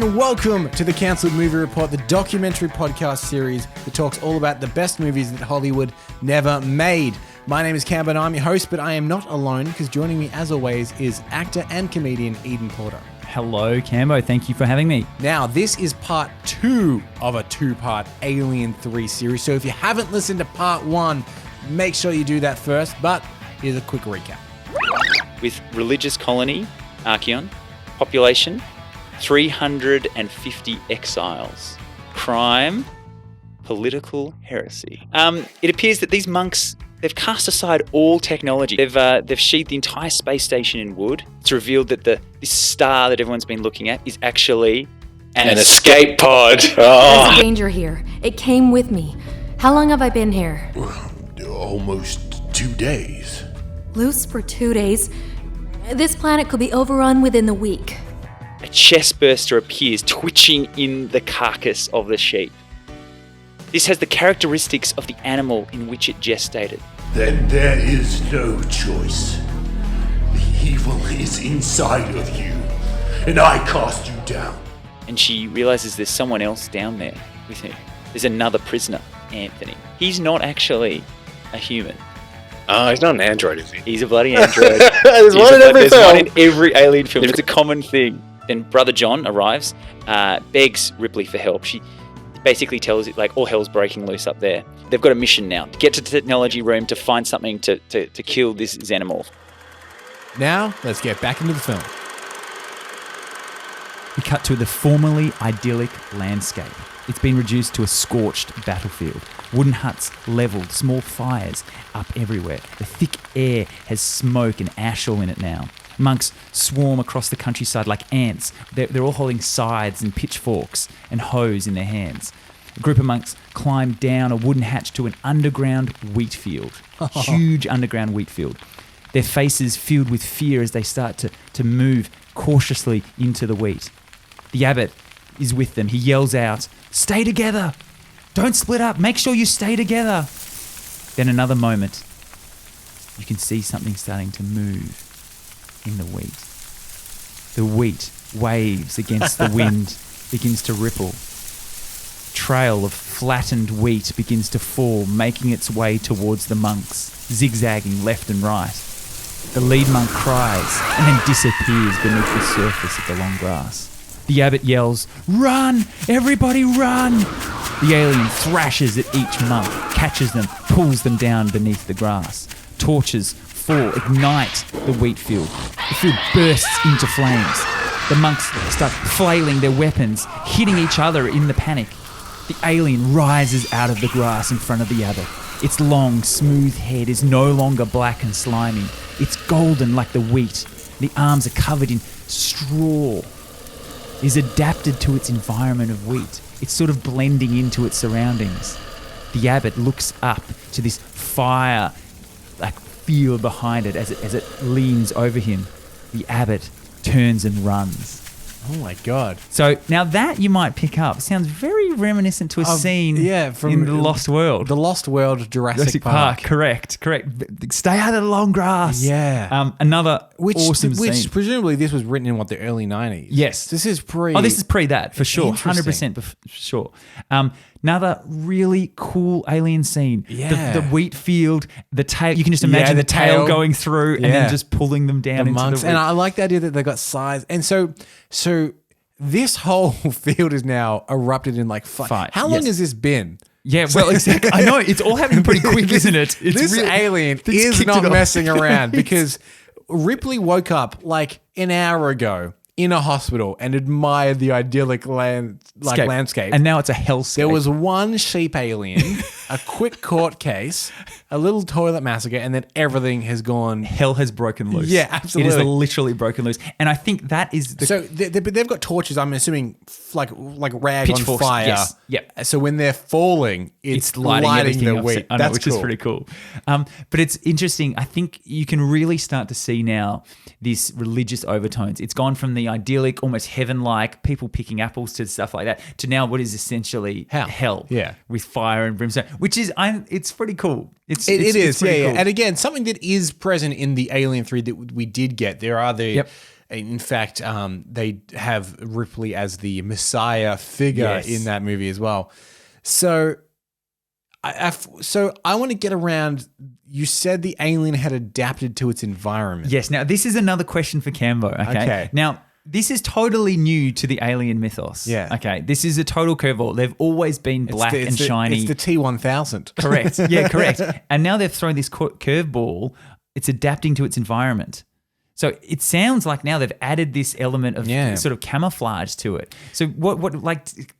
and welcome to the Cancelled Movie Report, the documentary podcast series that talks all about the best movies that Hollywood never made. My name is Campbell and I'm your host, but I am not alone because joining me as always is actor and comedian Eden Porter. Hello, Cambo. Thank you for having me. Now, this is part 2 of a 2-part Alien 3 series, so if you haven't listened to part 1, make sure you do that first, but here's a quick recap. With religious colony, Archeon, population, 350 exiles, crime, political heresy. It appears that these monks, they've cast aside all technology. They've sheathed the entire space station in wood. It's revealed that this star that everyone's been looking at is actually an escape pod. Oh. There's danger here. It came with me. How long have I been here? Almost 2 days. Loose for 2 days. This planet could be overrun within the week. A chest burster appears, twitching in the carcass of the sheep. This has the characteristics of the animal in which it gestated. Then there is no choice. The evil is inside of you, and I cast you down. And she realizes there's someone else down there with her. There's another prisoner, Anthony. He's not actually a human. He's not an android, is he? He's a bloody android. There's one in every film. One in every Alien film. It's a common thing. Then Brother John arrives, begs Ripley for help. She basically tells it like all hell's breaking loose up there. They've got a mission now. Get to the technology room to find something to kill this xenomorph. Now, let's get back into the film. We cut to the formerly idyllic landscape. It's been reduced to a scorched battlefield. Wooden huts leveled, small fires up everywhere. The thick air has smoke and ash all in it now. Monks swarm across the countryside like ants. They're all holding scythes and pitchforks and hoes in their hands. A group of monks climb down a wooden hatch to an underground wheat field. Huge underground wheat field. Their faces filled with fear as they start to move cautiously into the wheat. The abbot is with them. He yells out, "Stay together! Don't split up! Make sure you stay together!" Then another moment, you can see something starting to move in the wheat. The wheat waves against the wind, begins to ripple. Trail of flattened wheat begins to fall, making its way towards the monks, zigzagging left and right. The lead monk cries and then disappears beneath the surface of the long grass. The abbot yells, "Run! Everybody run!" The alien thrashes at each monk, catches them, pulls them down beneath the grass. Torches fall, ignite the wheat field. The field bursts into flames. The monks start flailing their weapons, hitting each other in the panic. The alien rises out of the grass in front of the abbot. Its long, smooth head is no longer black and slimy. It's golden like the wheat. The arms are covered in straw. It is adapted to its environment of wheat. It's sort of blending into its surroundings. The abbot looks up to this fire, like field behind it as it leans over him. The abbot turns and runs. Oh my God. So now that you might pick up sounds very reminiscent to a scene in The Lost World. The Lost World, Jurassic Park. Correct. Stay out of the long grass. Yeah. Another awesome Which scene. presumably this was written in the early 90s. Yes. This is pre. Oh, this is pre that, for sure. Interesting. 100% for sure. Another really cool alien scene. Yeah. The wheat field, the tail. You can just imagine the tail going through and then just pulling them down the into monks. the wheat. And I like the idea that they got size. And so this whole field is now erupted in like fire. How long has this been? Yeah, well, exactly. I know. It's all happening pretty quick, isn't it? This alien is not messing around because Ripley woke up like an hour ago in a hospital and admired the idyllic landscape. And now it's a hellscape. There was one sheep alien, a quick court case, a little toilet massacre, and then everything has gone. Hell has broken loose. Yeah, absolutely. It is literally broken loose. And I think that is the... So they've got torches, I'm assuming, like rag on Pitchforks, fire. yes. Yep. So when they're falling, it's lighting the wheat. I know, which is pretty cool. But it's interesting. I think you can really start to see now this religious overtones. It's gone from the idyllic, almost heaven-like, people picking apples to stuff like that, to now what is essentially hell. Yeah. With fire and brimstone, which is, it's pretty cool. It is, pretty yeah. cool. And again, something that is present in the Alien 3 that we did get. There are the In fact, they have Ripley as the Messiah figure in that movie as well. So I want to get around. You said the alien had adapted to its environment. Yes. Now, this is another question for Campbell. Okay. Now, this is totally new to the alien mythos. Yeah. Okay. This is a total curveball. They've always been black and shiny. It's the T-1000. Correct. Yeah, correct. And now they've thrown this curveball. It's adapting to its environment. So it sounds like now they've added this element of sort of camouflage to it. So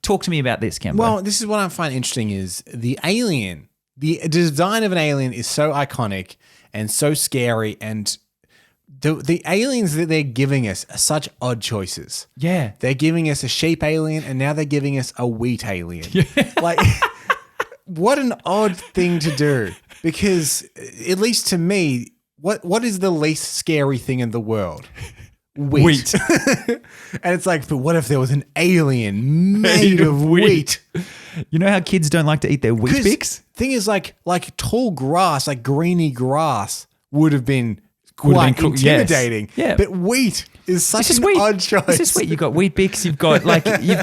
talk to me about this, Campbell. Well, this is what I find interesting is the alien. The design of an alien is so iconic and so scary, and the aliens that they're giving us are such odd choices. Yeah. They're giving us a sheep alien, and now they're giving us a wheat alien. Like, what an odd thing to do. Because, at least to me, what is the least scary thing in the world? Wheat. And it's like, but what if there was an alien made of wheat? You know how kids don't like to eat their Wheat Bix? Thing is, like tall grass, like greeny grass, would have been quite intimidating. Yes. Yeah. But wheat is such an odd choice. This is sweet. You've got Wheat Bix. You've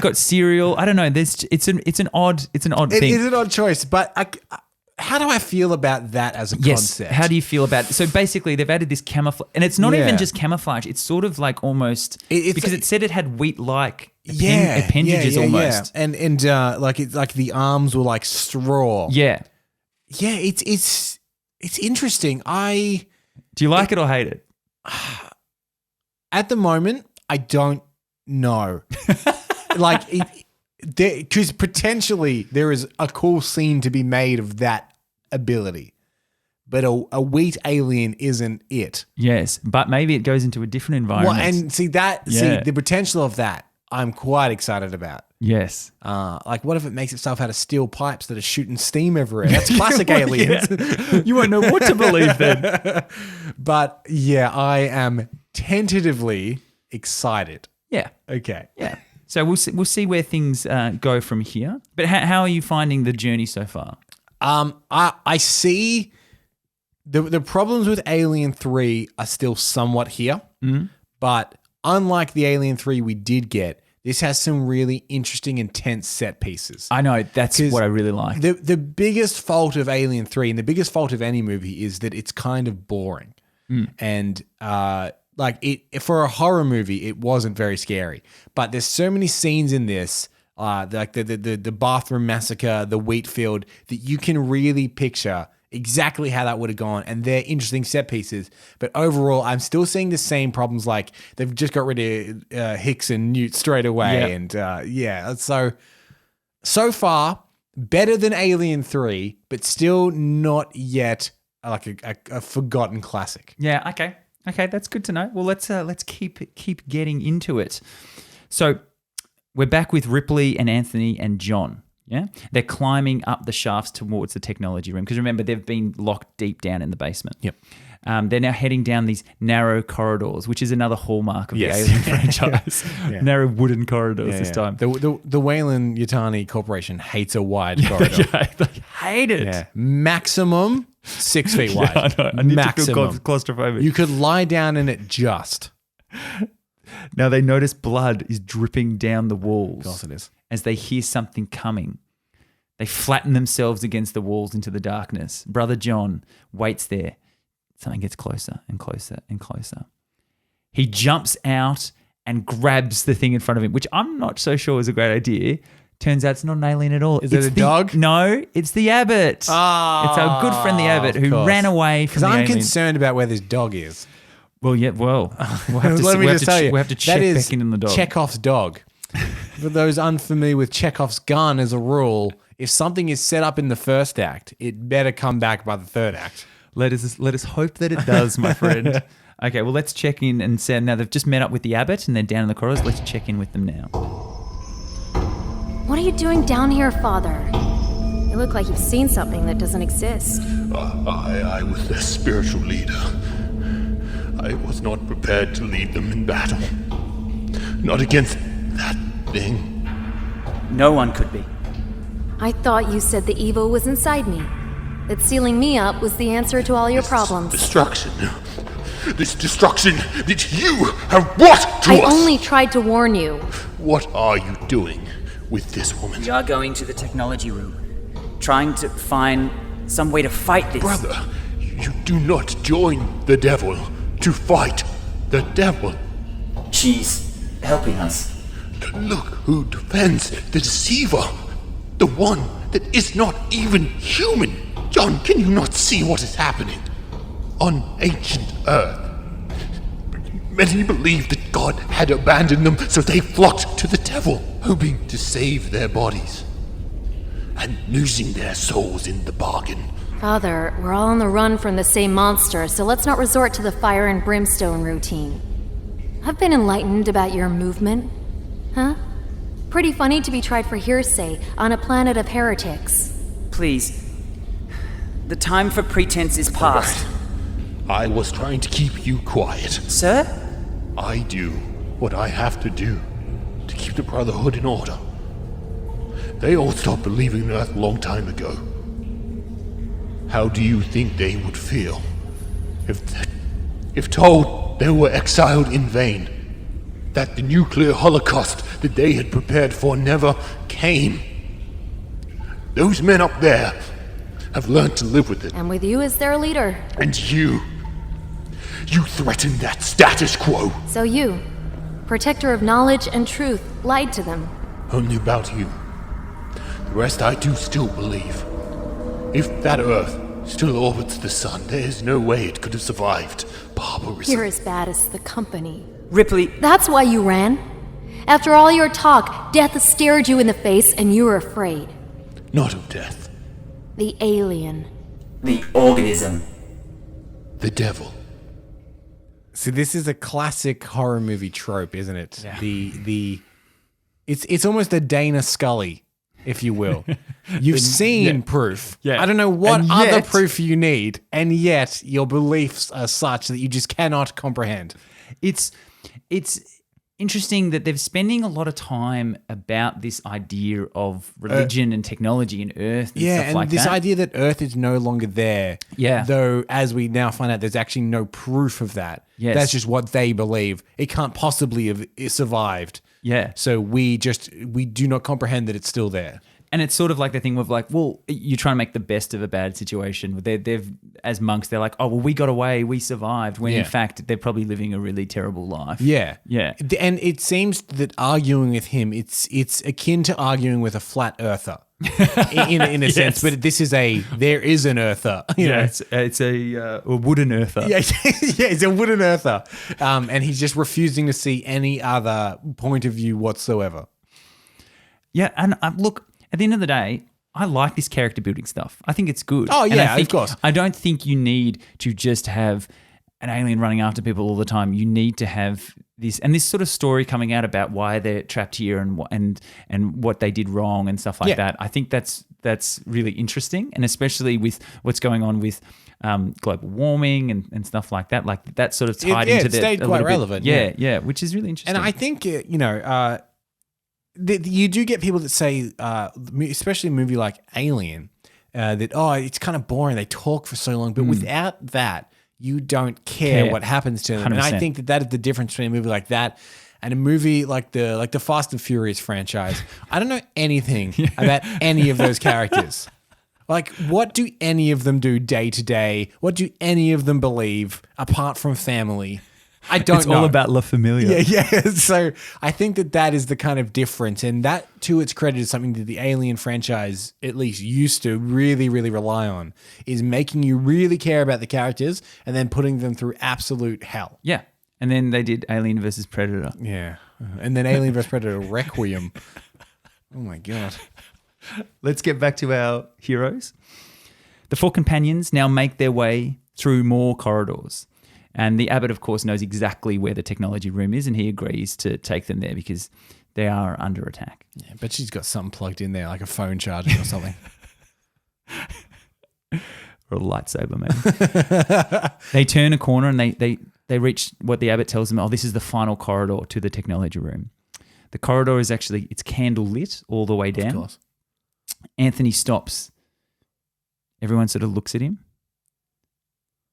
got cereal. I don't know. It's an odd thing. It is an odd choice, but how do I feel about that as a concept? How do you feel about it? So basically, they've added this camouflage, and it's not even just camouflage. It's sort of like almost because it said it had wheat-like appendages almost. Yeah. And it's like the arms were like straw. Yeah. Yeah, it's interesting. Do you like it or hate it? At the moment, I don't know. Because potentially there is a cool scene to be made of that ability, but a wheat alien isn't it. Yes, but maybe it goes into a different environment. Well, and see the potential of that, I'm quite excited about. Yes. Like what if it makes itself out of steel pipes that are shooting steam everywhere? That's classic aliens. You won't know what to believe then. But yeah, I am tentatively excited. Yeah. Okay. Yeah. So we'll see where things go from here. But how are you finding the journey so far? I see the problems with Alien 3 are still somewhat here, but unlike the Alien 3 we did get, this has some really interesting, intense set pieces. I know, that's what I really like. The biggest fault of Alien 3 and the biggest fault of any movie is that it's kind of boring. And for a horror movie, it wasn't very scary. But there's so many scenes in this, like the bathroom massacre, the wheat field, that you can really picture exactly how that would have gone, and they're interesting set pieces. But overall, I'm still seeing the same problems. Like they've just got rid of Hicks and Newt straight away, and so far better than Alien 3, but still not yet like a forgotten classic. Yeah. Okay, that's good to know. Well, let's keep getting into it. So we're back with Ripley and Anthony and John. Yeah, they're climbing up the shafts towards the technology room because remember they've been locked deep down in the basement. Yep. They're now heading down these narrow corridors, which is another hallmark of the Alien franchise. Narrow wooden corridors this time. The Weyland-Yutani Corporation hates a wide corridor. They hate it. Yeah. Maximum 6 feet wide. I know. I need Maximum. to feel claustrophobic. You could lie down in it just. Now they notice blood is dripping down the walls. Of course it is. As they hear something coming. They flatten themselves against the walls into the darkness. Brother John waits there. Something gets closer and closer and closer. He jumps out and grabs the thing in front of him, which I'm not so sure is a great idea. Turns out it's not an alien at all. Is it a dog? No, it's the Abbot. Oh, it's our good friend the Abbot who ran away from the alien. Because I'm concerned about where this dog is. Well, yeah, we'll have to, Let me just tell you. We have to check back in the dog. Chekhov's dog. For those unfamiliar with Chekhov's gun, as a rule, if something is set up in the first act, it better come back by the third act. Let us hope that it does, my friend. Okay, well, let's check in and say now they've just met up with the Abbot and they're down in the corridors. Let's check in with them now. What are you doing down here, Father? You look like you've seen something that doesn't exist. I was their spiritual leader. I was not prepared to lead them in battle. Not against that thing. No one could be. I thought you said the evil was inside me. That sealing me up was the answer to all your problems. Destruction. this destruction that you have brought to I us. only tried to warn you. What are you doing with this woman? We are going to the technology room, trying to find some way to fight this. Brother, you do not join the devil to fight the devil. She's helping us. Look who defends the deceiver, the one that is not even human. John, can you not see what is happening on ancient Earth? Many believed that God had abandoned them, so they flocked to the devil, hoping to save their bodies and losing their souls in the bargain. Father, we're all on the run from the same monster, so let's not resort to the fire and brimstone routine. I've been enlightened about your movement. Huh? Pretty funny to be tried for hearsay on a planet of heretics. Please. The time for pretense is past. I was trying to keep you quiet. Sir? I do what I have to do to keep the Brotherhood in order. They all stopped believing in Earth a long time ago. How do you think they would feel if told they were exiled in vain? That the nuclear holocaust that they had prepared for never came? Those men up there have learned to live with it. And with you as their leader. And you threatened that status quo. So you, protector of knowledge and truth, lied to them. Only about you. The rest I do still believe. If that Earth still orbits the sun, there is no way it could have survived barbarism. You're as bad as the company. Ripley. That's why you ran. After all your talk, death stared you in the face and you were afraid. Not of death. The alien. The organism. The devil. So this is a classic horror movie trope, isn't it? Yeah. It's almost a Dana Scully, if you will. You've seen proof. Yeah. I don't know what And other yet- proof you need, and yet your beliefs are such that you just cannot comprehend. It's interesting that they're spending a lot of time about this idea of religion and technology and Earth and stuff and like this that. idea that Earth is no longer there. Yeah. Though, as we now find out, there's actually no proof of that. Yes. That's just what they believe. It can't possibly have survived. Yeah. So we do not comprehend that it's still there. And it's sort of like the thing of like, well, you're trying to make the best of a bad situation. They've as monks, they're like, oh, well, we got away, we survived. When in fact, they're probably living a really terrible life. Yeah. Yeah. And it seems that arguing with him, it's akin to arguing with a flat earther in a sense. But this is there is an earther. You know? It's a wooden earther. Yeah, it's a wooden earther. And he's just refusing to see any other point of view whatsoever. Yeah, and look, at the end of the day, I like this character building stuff. I think it's good. Oh, And yeah, I think, of course. I don't think you need to just have an alien running after people all the time. You need to have this sort of story coming out about why they're trapped here and what they did wrong and stuff like that. I think that's really interesting, and especially with what's going on with global warming and stuff like that. Like that sort of tied into it stayed quite relevant. Yeah, which is really interesting. And I think, you do get people that say, especially a movie like Alien, that, it's kind of boring. They talk for so long. But without that, you don't care what happens to them. 100%. And I think that is the difference between a movie like that and a movie like the Fast and Furious franchise. I don't know anything about any of those characters. Like, what do any of them do day to day? What do any of them believe apart from family? I don't know. It's all about La Familia. Yeah. So I think that is the kind of difference. And that, to its credit, is something that the Alien franchise at least used to really, really rely on, is making you really care about the characters and then putting them through absolute hell. Yeah. And then they did Alien versus Predator. Yeah. And then Alien vs. Predator Requiem. Oh, my God. Let's get back to our heroes. The four companions now make their way through more corridors. And the abbot, of course, knows exactly where the technology room is, and he agrees to take them there because they are under attack. Yeah, but she's got something plugged in there, like a phone charging or something. Or a lightsaber, maybe. They turn a corner and they reach what the abbot tells them, this is the final corridor to the technology room. The corridor is it's candle lit all the way down. Of course. Anthony stops. Everyone sort of looks at him.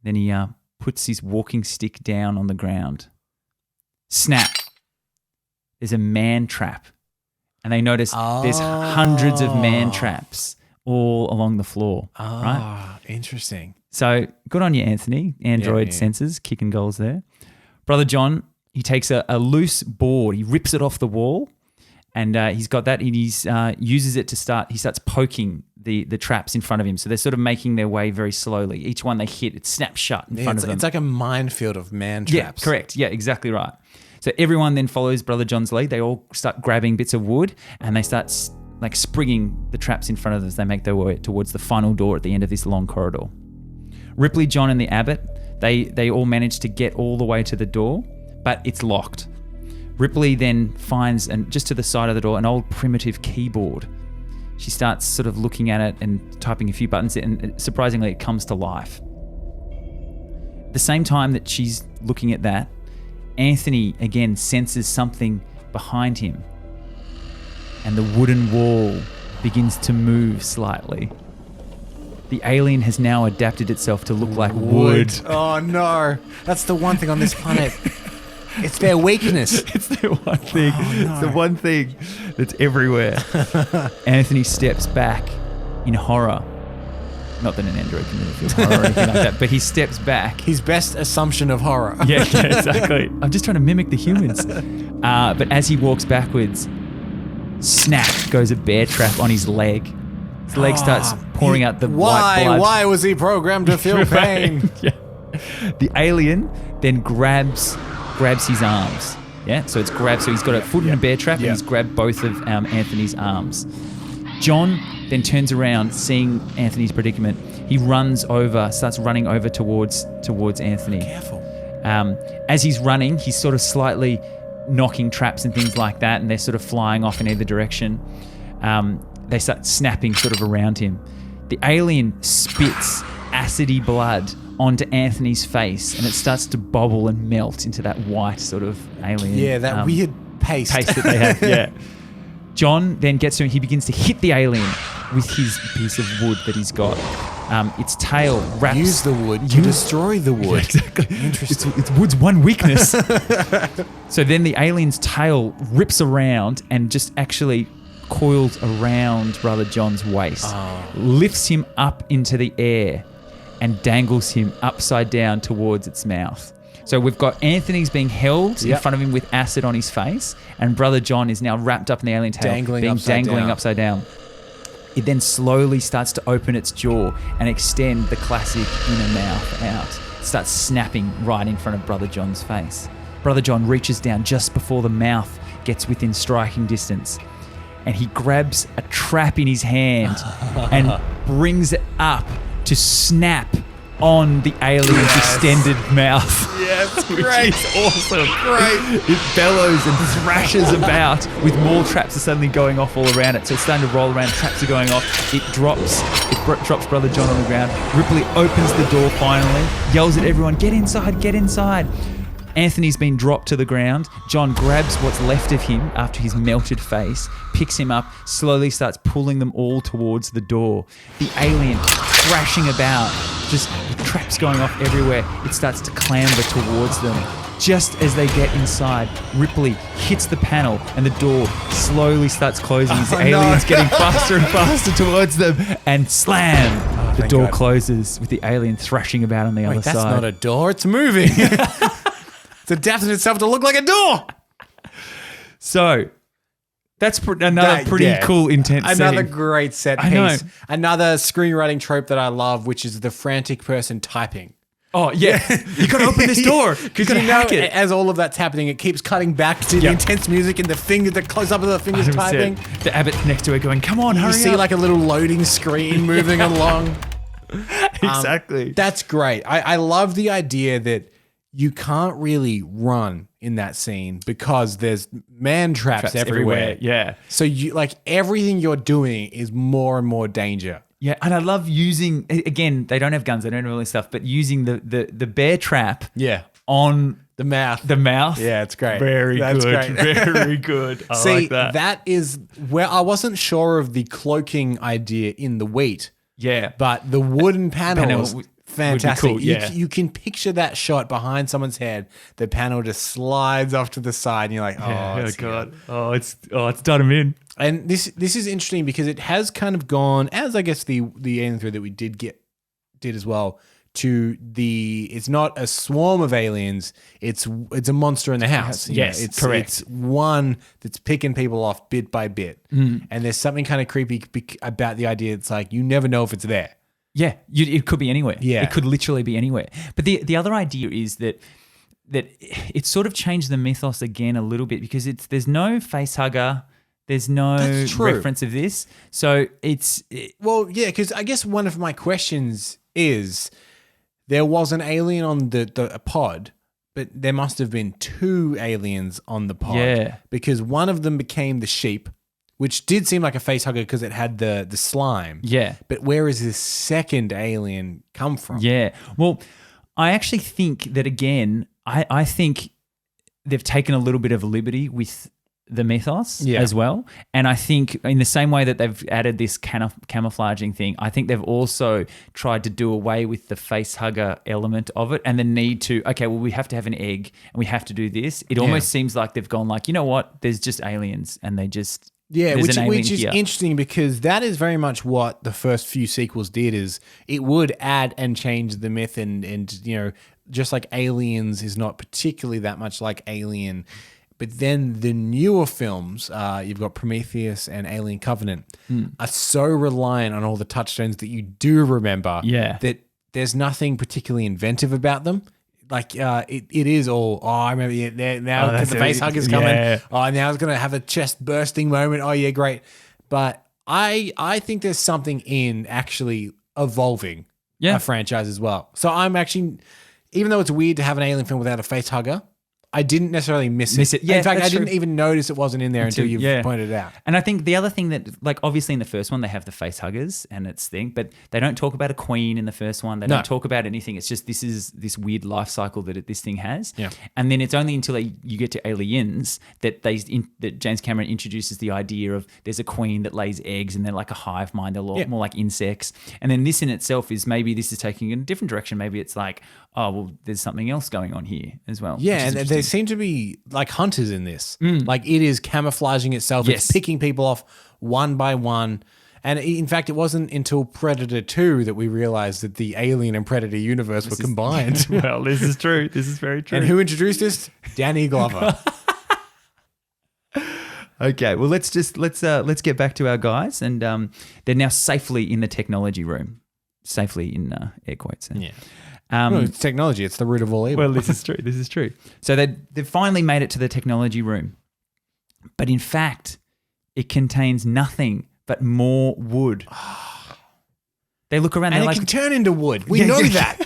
Then he puts his walking stick down on the ground. Snap. There's a man trap. And they notice there's hundreds of man traps all along the floor. Right? Interesting. So good on you, Anthony. Android sensors, kicking goals there. Brother John, he takes a loose board. He rips it off the wall, and he's got that, and he uses it to start. He starts poking the traps in front of him. So they're sort of making their way very slowly. Each one they hit, it snaps shut in front of them. It's like a minefield of man traps. Yeah, correct. Yeah, exactly right. So everyone then follows Brother John's lead. They all start grabbing bits of wood, and they start like springing the traps in front of them as they make their way towards the final door at the end of this long corridor. Ripley, John, and the abbot, they all manage to get all the way to the door, but it's locked. Ripley then finds, just to the side of the door, an old primitive keyboard. She starts sort of looking at it and typing a few buttons, and surprisingly, it comes to life. At the same time that she's looking at that, Anthony again senses something behind him, and the wooden wall begins to move slightly. The alien has now adapted itself to look like wood. Oh no, that's the one thing on this planet. It's their weakness. It's the one thing. It's the one thing that's everywhere. Anthony steps back in horror. Not that an android can really feel horror or anything like that, but he steps back. His best assumption of horror. Yeah, exactly. I'm just trying to mimic the humans. But as he walks backwards, snap goes a bear trap on his leg. His leg starts pouring out the white blood. Why was he programmed to feel pain? Yeah. The alien then grabs his arms. Yeah, so it's grabbed. So he's got a foot in a bear trap, and he's grabbed both of Anthony's arms. John then turns around, seeing Anthony's predicament. He starts running over towards Anthony. Careful. As he's running, he's sort of slightly knocking traps and things like that, and they're sort of flying off in either direction. They start snapping sort of around him. The alien spits acidy blood onto Anthony's face, and it starts to bubble and melt into that white sort of alien. Yeah, that weird paste. Paste that they have, yeah. John then gets to him. He begins to hit the alien with his piece of wood that he's got. Its tail wraps... Use the wood to destroy the wood. Yeah, exactly. Interesting. It's wood's one weakness. So then the alien's tail rips around and just actually coils around Brother John's waist, lifts him up into the air, and dangles him upside down towards its mouth. So we've got Anthony's being held in front of him with acid on his face, and Brother John is now wrapped up in the alien tail, dangling upside down. It then slowly starts to open its jaw and extend the classic inner mouth out. It starts snapping right in front of Brother John's face. Brother John reaches down just before the mouth gets within striking distance, and he grabs a trap in his hand and brings it up to snap on the alien's extended mouth. Yes, great. Which is awesome. Great. It bellows and thrashes about with more traps are suddenly going off all around it. So it's starting to roll around, traps are going off. It drops Brother John on the ground. Ripley opens the door finally, yells at everyone, get inside, get inside. Anthony's been dropped to the ground. John grabs what's left of him after his melted face, picks him up, slowly starts pulling them all towards the door. The alien thrashing about, just traps going off everywhere. It starts to clamber towards them. Just as they get inside, Ripley hits the panel and the door slowly starts closing as the alien's getting faster and faster towards them, and slam! The door closes with the alien thrashing about on the other side. That's not a door, it's moving. It's adapted itself to look like a door. So that's another pretty cool, intense Another setting. great set piece. I know. Another screenwriting trope that I love, which is the frantic person typing. Oh, yeah. You got to open this door. Because you know, as all of that's happening, it keeps cutting back to the intense music and the finger, the close-up of the fingers 100%. Typing. The abbot's next to it going, come on, hurry up. You see like a little loading screen moving along. Exactly. That's great. I love the idea that you can't really run in that scene because there's man traps everywhere. Yeah. So you like everything you're doing is more and more danger. Yeah, and I love using, again, they don't have guns, they don't have all this stuff, but using the bear trap on the mouth. The mouth. Yeah, it's great. That's great. Very good. I like that. That is where I wasn't sure of the cloaking idea in the wheat. Yeah. But the wooden panels fantastic. cool, yeah. You can picture that shot behind someone's head. The panel just slides off to the side, and you're like, oh, it's God. Oh, it's done him in. And this is interesting because it has kind of gone, as I guess the alien thread that we did as well, to it's not a swarm of aliens, it's a monster in the house. Yes, it's correct. It's one that's picking people off bit by bit. And there's something kind of creepy about the idea. It's like you never know if it's there. Yeah, it could be anywhere. Yeah. It could literally be anywhere. But the other idea is that it sort of changed the mythos again a little bit because there's no face hugger. There's no reference of this. So Well, yeah, because I guess one of my questions is there was an alien on the pod, but there must have been two aliens on the pod. Yeah. Because one of them became the sheep, which did seem like a face hugger because it had the slime. Yeah. But where is this second alien come from? Yeah. Well, I actually think that, again, I think they've taken a little bit of a liberty with the mythos as well. And I think in the same way that they've added this camouflaging thing, I think they've also tried to do away with the face hugger element of it and the need to, we have to have an egg and we have to do this. It almost seems like they've gone like, you know what, there's just aliens and they just... Yeah, which is here. Interesting because that is very much what the first few sequels did is it would add and change the myth and you know, just like Aliens is not particularly that much like Alien. But then the newer films, you've got Prometheus and Alien Covenant, are so reliant on all the touchstones that you do remember that there's nothing particularly inventive about them. Like it is all, I remember now the face hugger's coming. Yeah. Oh, now it's going to have a chest bursting moment. Oh, yeah, great. But I think there's something in actually evolving a franchise as well. So I'm actually, even though it's weird to have an Alien film without a face hugger, I didn't necessarily miss it. Yeah, in fact, I true. didn't even notice it wasn't in there until you pointed it out. And I think the other thing that, like, obviously in the first one, they have the face huggers and it's thing, but they don't talk about a queen in the first one. They don't talk about anything. It's just this is this weird life cycle that this thing has. Yeah. And then it's only until you get to Aliens that that James Cameron introduces the idea of there's a queen that lays eggs and they're like a hive mind, they're more like insects. And then this in itself is maybe this is taking in a different direction. Maybe it's like, oh, well, there's something else going on here as well. Yeah, and there seem to be like hunters in this. Like it is camouflaging itself. Yes. It's picking people off one by one. And in fact, it wasn't until Predator 2 that we realized that the Alien and Predator universe were combined. Well, this is true. This is very true. And who introduced this? Danny Glover. Okay, well, let's get back to our guys, and they're now safely in the technology room, safely in air quotes. Yeah. Well, it's technology. It's the root of all evil. Well, this is true. This is true. So they've finally made it to the technology room. But in fact, it contains nothing but more wood. They look around. And they're it like, can turn into wood. We know that.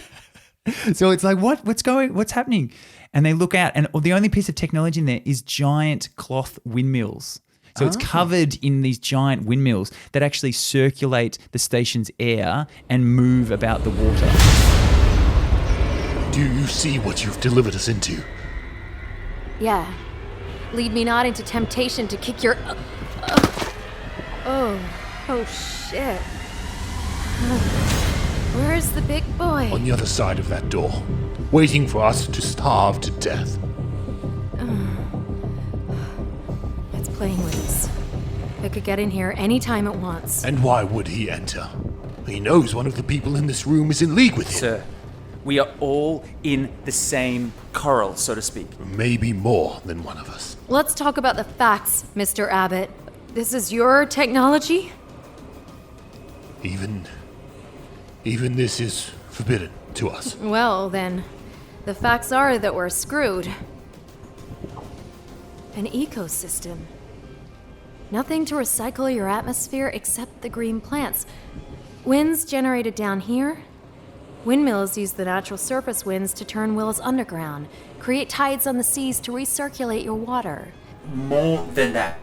So it's like, what's happening? And they look out, and the only piece of technology in there is giant cloth windmills. So it's covered in these giant windmills that actually circulate the station's air and move about the water. Do you see what you've delivered us into? Yeah. Lead me not into temptation to kick your... Oh, shit. Where's the big boy? On the other side of that door, waiting for us to starve to death. It's playing with us. It could get in here anytime it wants. And why would he enter? He knows one of the people in this room is in league with him. Sir, we are all in the same corral, so to speak. Maybe more than one of us. Let's talk about the facts, Mr. Abbott. This is your technology? Even this is forbidden to us. Well, then, the facts are that we're screwed. An ecosystem. Nothing to recycle your atmosphere except the green plants. Winds generated down here. Windmills use the natural surface winds to turn wills underground, create tides on the seas to recirculate your water. More than that.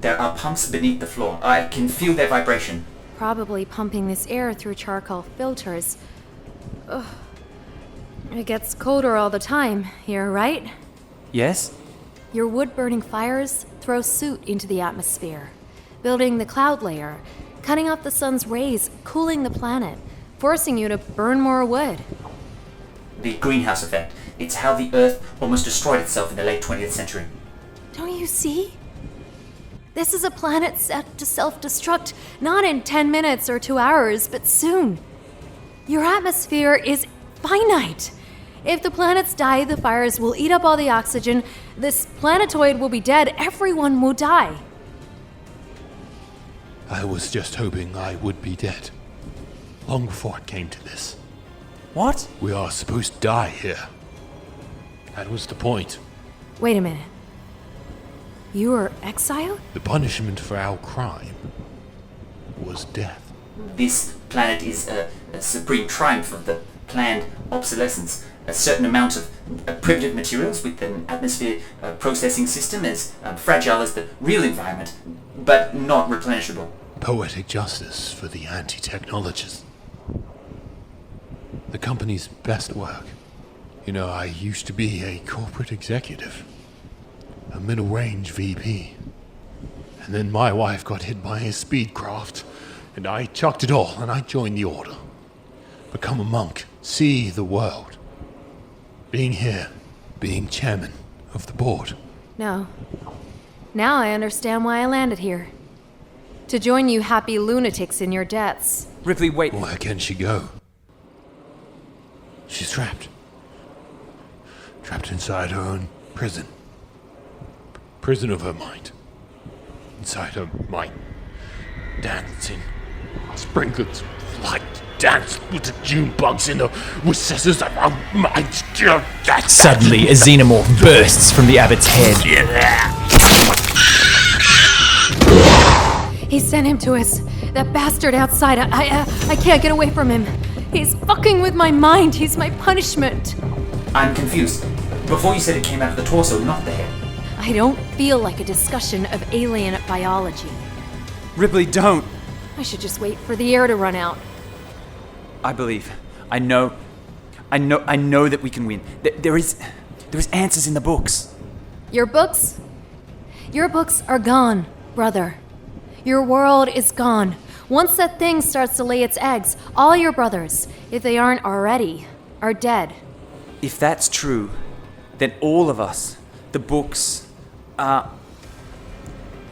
There are pumps beneath the floor. I can feel their vibration. Probably pumping this air through charcoal filters. Ugh. It gets colder all the time here, right? Yes? Your wood-burning fires throw soot into the atmosphere, building the cloud layer, cutting off the sun's rays, cooling the planet, forcing you to burn more wood. The greenhouse effect. It's how the Earth almost destroyed itself in the late 20th century. Don't you see? This is a planet set to self-destruct, not in 10 minutes or 2 hours, but soon. Your atmosphere is finite. If the planets die, the fires will eat up all the oxygen, this planetoid will be dead, everyone will die. I was just hoping I would be dead. Long before it came to this. What? We are supposed to die here. That was the point. Wait a minute. You were exiled? The punishment for our crime was death. This planet is a supreme triumph of the planned obsolescence. A certain amount of primitive materials with an atmosphere processing system as fragile as the real environment, but not replenishable. Poetic justice for the anti-technologists. The company's best work. You know, I used to be a corporate executive. A middle-range VP. And then my wife got hit by a speedcraft, and I chucked it all and I joined the order. Become a monk, see the world. Being here, being chairman of the board. No. Now I understand why I landed here. To join you happy lunatics in your deaths. Ripley, wait. Where can she go? She's trapped. Trapped inside her own prison. Prison of her mind. Inside her mind. Dancing. Sprinkled light. Dance with the June bugs in the recesses of our minds. Suddenly, a xenomorph bursts from the abbot's head. He sent him to us. That bastard outside. I can't get away from him. He's fucking with my mind. He's my punishment. I'm confused. Before you said it came out of the torso, not the head. I don't feel like a discussion of alien biology. Ripley, don't. I should just wait for the air to run out. I believe. I know that we can win. There is answers in the books. Your books? Your books are gone, brother. Your world is gone. Once that thing starts to lay its eggs, all your brothers, if they aren't already, are dead. If that's true, then all of us, the books, are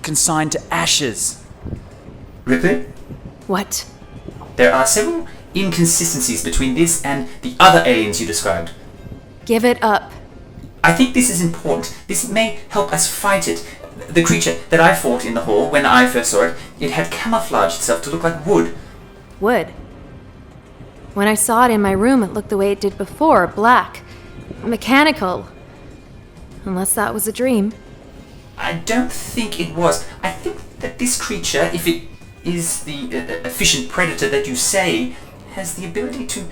consigned to ashes. Ripley? What? There are several inconsistencies between this and the other aliens you described. Give it up. I think this is important. This may help us fight it. The creature that I fought in the hall when I first saw it, it had camouflaged itself to look like wood. Wood. When I saw it in my room, it looked the way it did before, black. Mechanical. Unless that was a dream. I don't think it was. I think that this creature, if it is the efficient predator that you say, has the ability to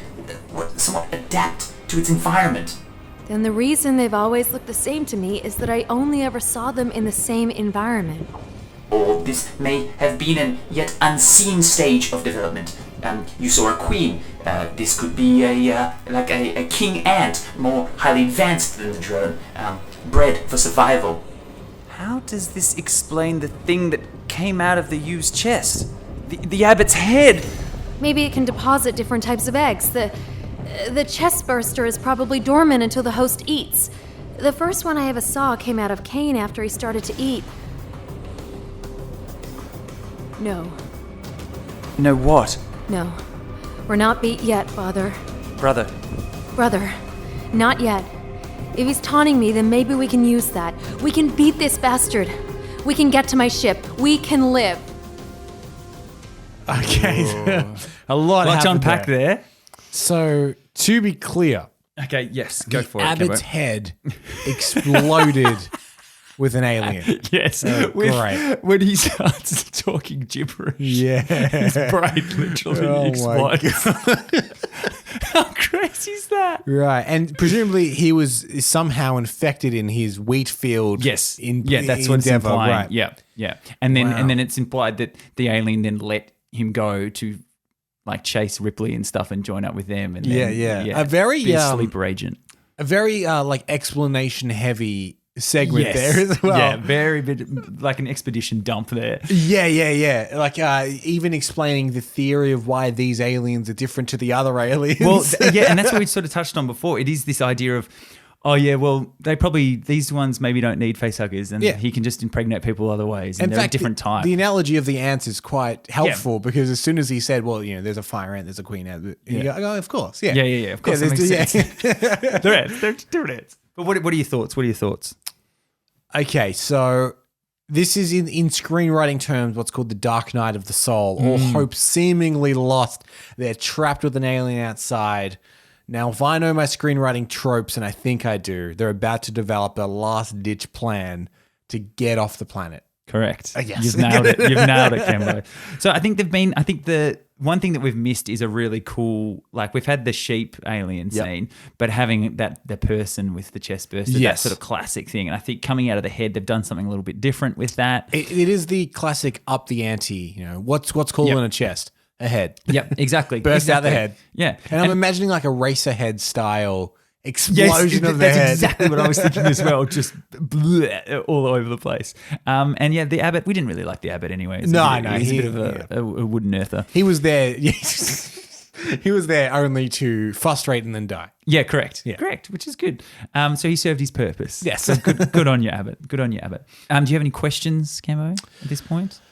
somewhat adapt to its environment. Then the reason they've always looked the same to me is that I only ever saw them in the same environment. Or this may have been an yet unseen stage of development. You saw a queen. This could be a king ant, more highly advanced than the drone, bred for survival. How does this explain the thing that came out of the U's chest? The abbot's head! Maybe it can deposit different types of eggs. The chest burster is probably dormant until the host eats. The first one I ever saw came out of Cain after he started to eat. No. No what? No. We're not beat yet, Father. Brother. Brother. Not yet. If he's taunting me, then maybe we can use that. We can beat this bastard. We can get to my ship. We can live. Okay. A lot to happened unpack there. So, to be clear, Okay, yes, go the for it. abbot's Campbell. head exploded with an alien. Yes. Great. When he starts talking gibberish. Yeah. His brain literally Oh my explodes. How crazy is that? Right. And presumably he was somehow infected in his wheat field. Yes. Yeah, that's what it's endeavor. implying. Right. Yeah. And then Wow. it's implied that the alien then let him go to like chase Ripley and stuff and join up with them. And then, Yeah. A very be a sleeper agent. a very like explanation heavy segment there as well. Yeah, very bit like an expedition dump there. Yeah. Like even explaining the theory of why these aliens are different to the other aliens. Well, and that's what we sort of touched on before. It is this idea of, these ones maybe don't need facehuggers, and he can just impregnate people other ways, and they're a different type. The analogy of the ants is quite helpful because as soon as he said, well, there's a fire ant, there's a queen ant, you go, oh, of course, yeah. Of course, that makes sense. They're ants. They're different ants. But what are your thoughts? Okay, so this is in screenwriting terms what's called the dark night of the soul. All hope seemingly lost. They're trapped with an alien outside. Now, if I know my screenwriting tropes, and I think I do, they're about to develop a last-ditch plan to get off the planet. Correct. Yes. You've nailed it. Campbell. So I think the one thing that we've missed is a really cool, like we've had the sheep alien scene, but having the person with the chest burster, that sort of classic thing. And I think coming out of the head, they've done something a little bit different with that. It is the classic up the ante, what's cooler than a chest? A head. Yep, exactly. Burst out the head. Yeah. And I'm imagining like a racer head style explosion of the head. That's exactly what I was thinking as well. Just all over the place. And the abbot, we didn't really like the abbot anyway. He's a bit of a wooden earther. He was there. He was there only to frustrate and then die. Yeah, correct. Yeah. Correct, which is good. So he served his purpose. Yes. So good on you, Abbott. Good on you, Abbott. Do you have any questions, Camo, at this point?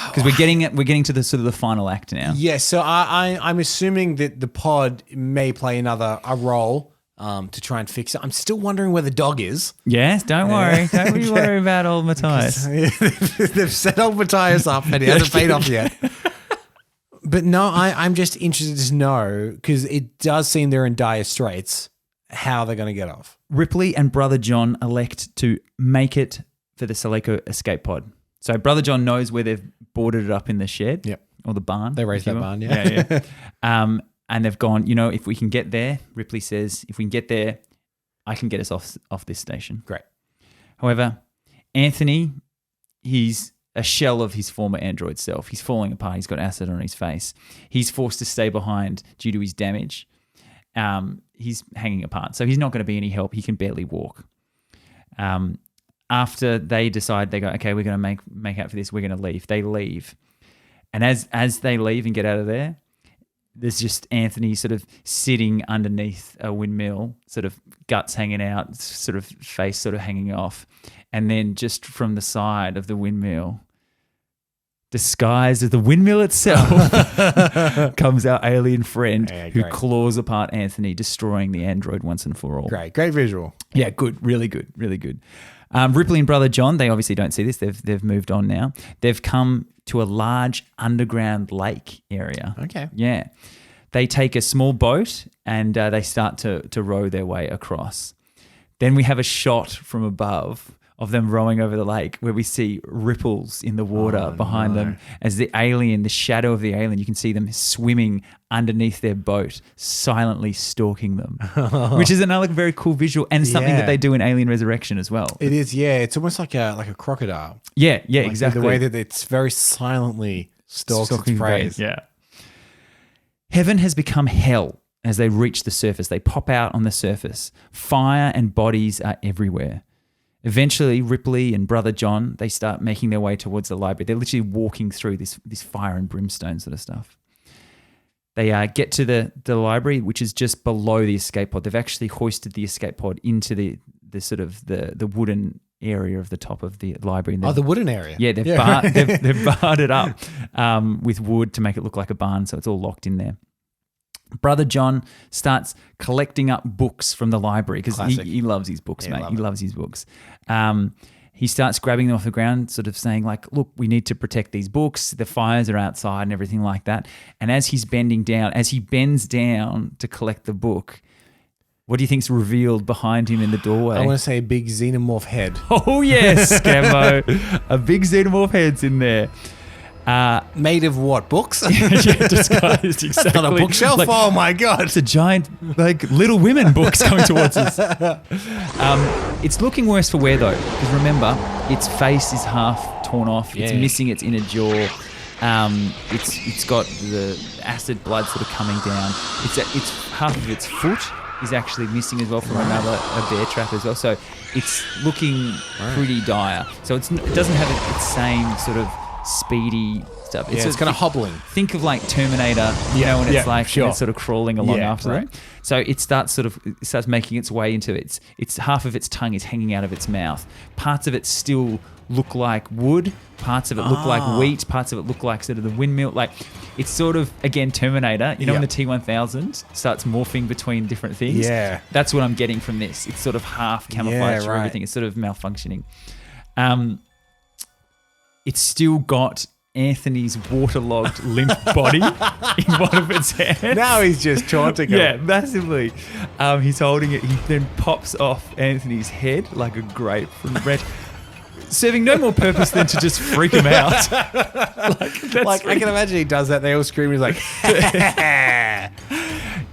Because we're getting to the sort of the final act now. Yes. So I'm assuming that the pod may play a role to try and fix it. I'm still wondering where the dog is. Yes, don't worry. Don't worry about old Matthias. They've set old Matthias up and he hasn't paid off yet. But no, I'm just interested to know, because it does seem they're in dire straits, how they're going to get off. Ripley and Brother John elect to make it for the Seleco escape pod. So Brother John knows where they've boarded it up in the shed or the barn. They raised that barn, yeah. And they've gone, if we can get there, Ripley says, if we can get there, I can get us off this station. Great. However, Anthony, he's a shell of his former android self. He's falling apart. He's got acid on his face. He's forced to stay behind due to his damage. He's hanging apart. So he's not going to be any help. He can barely walk. After they decide, they go, okay, we're going to make out for this. We're going to leave. They leave. And as they leave and get out of there, there's just Anthony sort of sitting underneath a windmill, sort of guts hanging out, sort of face sort of hanging off. And then just from the side of the windmill, disguised as the windmill itself, comes our alien friend who claws apart Anthony, destroying the android once and for all. Great visual. Yeah, good, really good. Ripley and Brother John, they obviously don't see this. They've moved on now. They've come to a large underground lake area. Okay. Yeah. They take a small boat and they start to row their way across. Then we have a shot from above of them rowing over the lake where we see ripples in the water behind them as the shadow of the alien, you can see them swimming underneath their boat, silently stalking them, which is another very cool visual and something that they do in Alien Resurrection as well. It is, yeah. It's almost like a crocodile. Yeah, exactly. The way that it's very silently stalks its prey. Yeah. Heaven has become hell as they reach the surface. They pop out on the surface. Fire and bodies are everywhere. Eventually, Ripley and Brother John, they start making their way towards the library. They're literally walking through this fire and brimstone sort of stuff. They get to the library, which is just below the escape pod. They've actually hoisted the escape pod into the sort of the wooden area of the top of the library. The wooden area. Yeah, they've barred it up with wood to make it look like a barn, so it's all locked in there. Brother John starts collecting up books from the library because he loves his books, mate. He loves his books. He starts grabbing them off the ground, sort of saying like, look, we need to protect these books. The fires are outside and everything like that. And as he bends down to collect the book, what do you think's revealed behind him in the doorway? I want to say a big xenomorph head. Oh, yes, Cambo. A big xenomorph head's in there. Made of what? Books? Disguised exactly. That's not a bookshelf. Oh my god! It's a giant, Little Women books coming towards us. It's looking worse for wear though, because remember, its face is half torn off. It's missing its inner jaw. It's got the acid blood sort of coming down. It's half of its foot is actually missing as well from a bear trap as well. So it's looking pretty dire. So it doesn't have its same sort of speedy stuff. It's kind of hobbling. Think of like Terminator, you know, when it's like sure. it's sort of crawling along after right. them. So it starts making its way into its half of its tongue is hanging out of its mouth. Parts of it still look like wood, parts of it look like wheat, parts of it look like sort of the windmill. Like it's sort of, again, Terminator, you know, when the T-1000 starts morphing between different things. Yeah. That's what I'm getting from this. It's sort of half camouflage for everything. It's sort of malfunctioning. It's still got Anthony's waterlogged limp body in one of its hands. Now he's just taunting him. Yeah, massively. He's holding it. He then pops off Anthony's head like a grape from the branch, serving no more purpose than to just freak him out. I can imagine he does that. They all scream. He's like,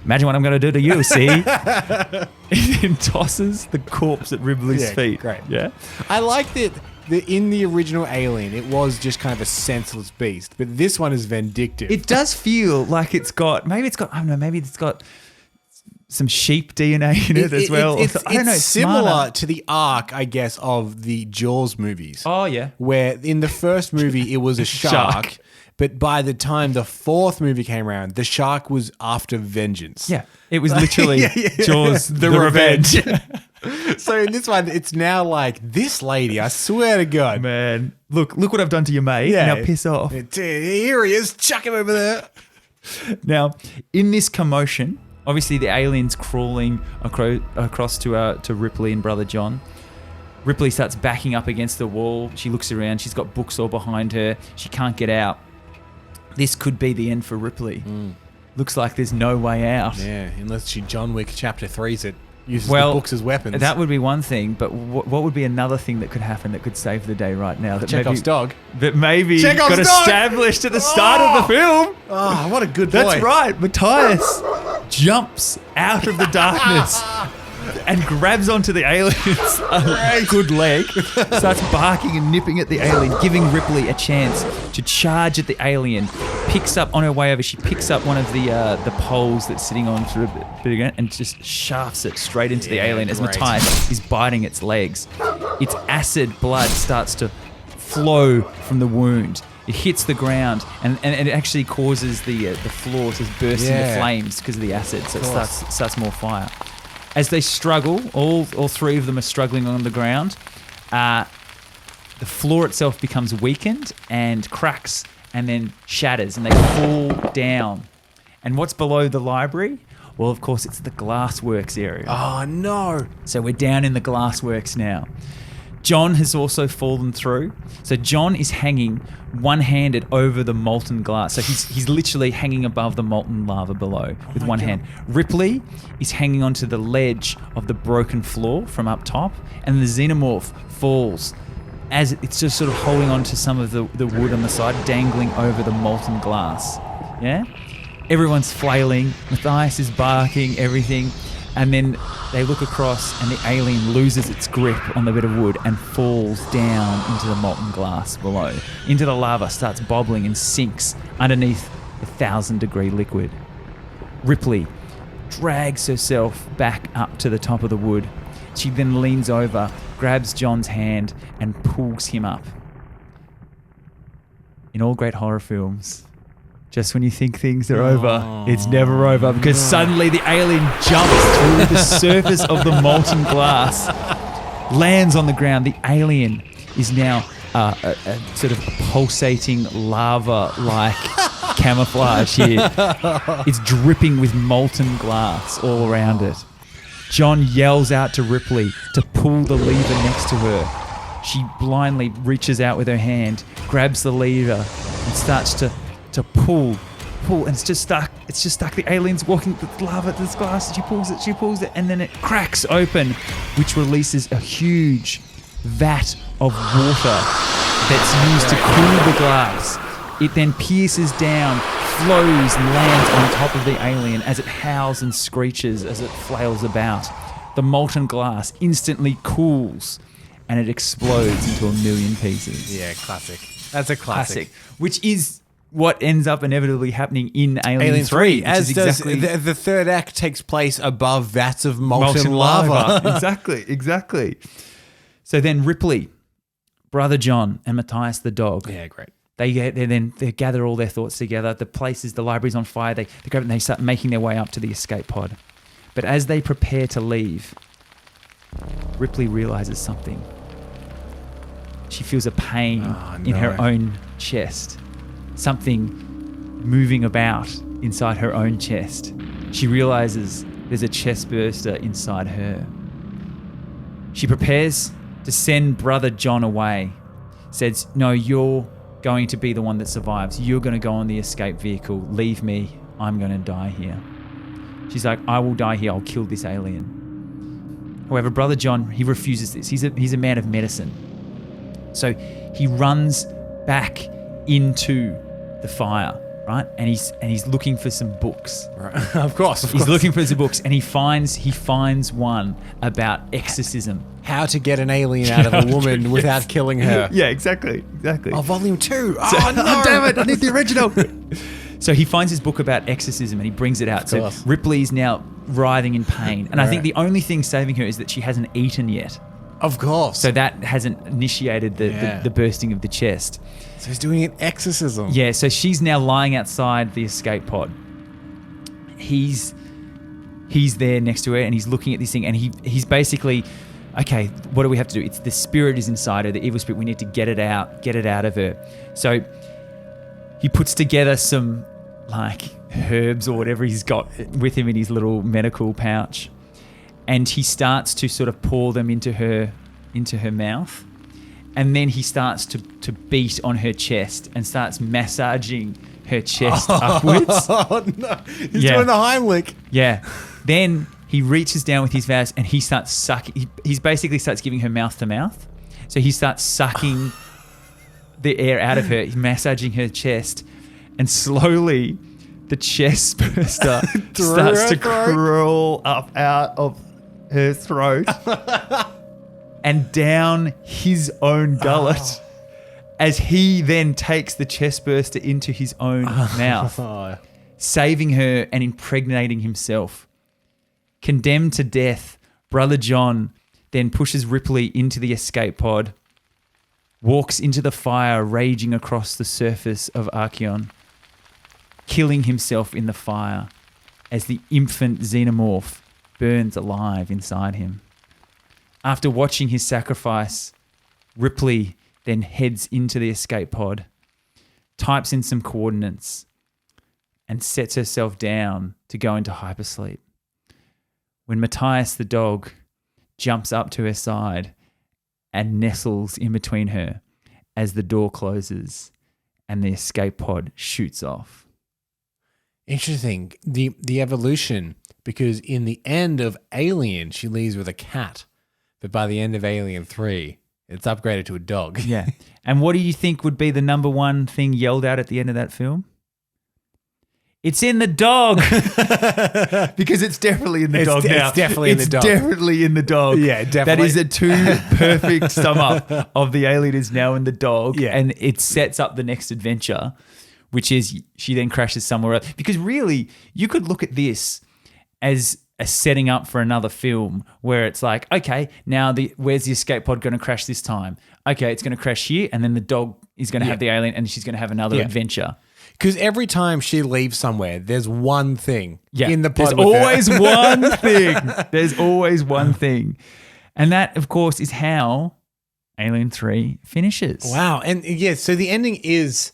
imagine what I'm going to do to you, see? He then tosses the corpse at Ripley's feet. Great. Yeah. I like that. In the original Alien, it was just kind of a senseless beast, but this one is vindictive. It does feel like I don't know, maybe it's got some sheep DNA in it as well. I don't know. It's similar to the arc, I guess, of the Jaws movies. Oh, yeah. Where in the first movie, it was a shark. But by the time the fourth movie came around, the shark was after vengeance. Yeah. It was literally Jaws, the revenge. So in this one, it's now like, this lady, I swear to God. Man, look what I've done to your mate. Yeah. Now piss off. Here he is. Chuck him over there. Now, in this commotion, obviously the alien's crawling across to Ripley and Brother John. Ripley starts backing up against the wall. She looks around. She's got books all behind her. She can't get out. This could be the end for Ripley. Looks like there's no way out. Yeah, unless she John Wick Chapter 3's it. Uses the books as weapons. That would be one thing, but what would be another thing that could happen that could save the day right now? That Chekhov's dog. That maybe Chekhov's got dog! established at the start of the film. Oh, what a good boy. That's right. Matthias jumps out of the darkness and grabs onto the alien's good leg, starts barking and nipping at the alien, giving Ripley a chance to charge at the alien. Picks up on her way over. She picks up one of the poles that's sitting on sort of bit and just shafts it straight into the alien as Matthias is biting its legs. Its acid blood starts to flow from the wound. It hits the ground and it actually causes the floor to burst into flames because of the acid. So it starts more fire. As they struggle, all three of them are struggling on the ground. The floor itself becomes weakened and cracks and then shatters and they fall down. And what's below the library? Well, of course, it's the glassworks area. Oh, no. So we're down in the glassworks now. John has also fallen through. So John is hanging one-handed over the molten glass. So he's literally hanging above the molten lava below with one hand. Ripley is hanging onto the ledge of the broken floor from up top, and the xenomorph falls as it's just sort of holding on to some of the wood on the side, dangling over the molten glass. Yeah? Everyone's flailing. Matthias is barking, everything. And then they look across and the alien loses its grip on the bit of wood and falls down into the molten glass below. Into the lava, starts bobbling and sinks underneath the 1,000-degree liquid. Ripley drags herself back up to the top of the wood. She then leans over, grabs John's hand and pulls him up. In all great horror films, just when you think things are over, it's never over because suddenly the alien jumps through the surface of the molten glass, lands on the ground. The alien is now a sort of pulsating lava-like camouflage here. It's dripping with molten glass all around it. John yells out to Ripley to pull the lever next to her. She blindly reaches out with her hand, grabs the lever and starts to pull, and it's just stuck. The alien's walking the lava, this glass. She pulls it, and then it cracks open, which releases a huge vat of water that's used to cool the glass. It then pierces down, flows, and lands on top of the alien as it howls and screeches as it flails about. The molten glass instantly cools, and it explodes into a million pieces. Yeah, classic. That's a classic. Which is what ends up inevitably happening in Alien 3, as which is does exactly the third act takes place above vats of molten lava. Exactly. So then Ripley, Brother John, and Matthias the dog. Yeah, great. They gather all their thoughts together. The library's on fire. They grab it and they start making their way up to the escape pod. But as they prepare to leave, Ripley realizes something. She feels a pain in her own chest. Something moving about inside her own chest. She realizes there's a chest burster inside her. She prepares to send Brother John away. Says, no, you're going to be the one that survives. You're going to go on the escape vehicle. Leave me. I'm going to die here. She's like, I will die here. I'll kill this alien. However, Brother John, he refuses this. He's a man of medicine. So he runs back into the fire, right? And he's looking for some books. Right. Of course. He's looking for some books, and he finds one about exorcism. How to get an alien out of a woman without killing her. Yeah, exactly. Oh, volume 2. Oh, no. Damn it, I need the original. So he finds his book about exorcism and he brings it out. So Ripley's now writhing in pain. And I think the only thing saving her is that she hasn't eaten yet. Of course. So that hasn't initiated the bursting of the chest. So he's doing an exorcism. Yeah, so she's now lying outside the escape pod. He's there next to her and he's looking at this thing and he's basically, okay, what do we have to do? It's the spirit is inside her, the evil spirit. We need to get it out of her. So he puts together some like herbs or whatever he's got with him in his little medical pouch. And he starts to sort of pour them into her mouth. And then he starts to beat on her chest and starts massaging her chest upwards. Oh, no. He's doing the Heimlich. Yeah. Then he reaches down with his vase and he starts sucking. He basically starts giving her mouth to mouth. So he starts sucking the air out of her, he's massaging her chest. And slowly the chest burster starts to crawl up out of her throat and down his own gullet as he then takes the chest burster into his own mouth, saving her and impregnating himself. Condemned to death, Brother John then pushes Ripley into the escape pod, walks into the fire raging across the surface of Archeon, killing himself in the fire as the infant xenomorph burns alive inside him. After watching his sacrifice, Ripley then heads into the escape pod, types in some coordinates, and sets herself down to go into hypersleep. When Matthias the dog jumps up to her side and nestles in between her as the door closes and the escape pod shoots off. Interesting. The evolution, because in the end of Alien, she leaves with a cat. But by the end of Alien 3, it's upgraded to a dog. Yeah. And what do you think would be the number one thing yelled out at the end of that film? It's in the dog. Because it's definitely in the dog now. It's definitely in the dog. It's definitely in the dog. Yeah, definitely. That is a perfect sum up of the alien is now in the dog. Yeah. And it sets up the next adventure, which is she then crashes somewhere else. Because really, you could look at this as a setting up for another film where it's like, okay, now where's the escape pod going to crash this time? Okay, it's going to crash here, and then the dog is going to have the alien, and she's going to have another adventure. Because every time she leaves somewhere, there's one thing in the pod. There's always one thing. There's always one thing. And that, of course, is how Alien 3 finishes. Wow. And so the ending is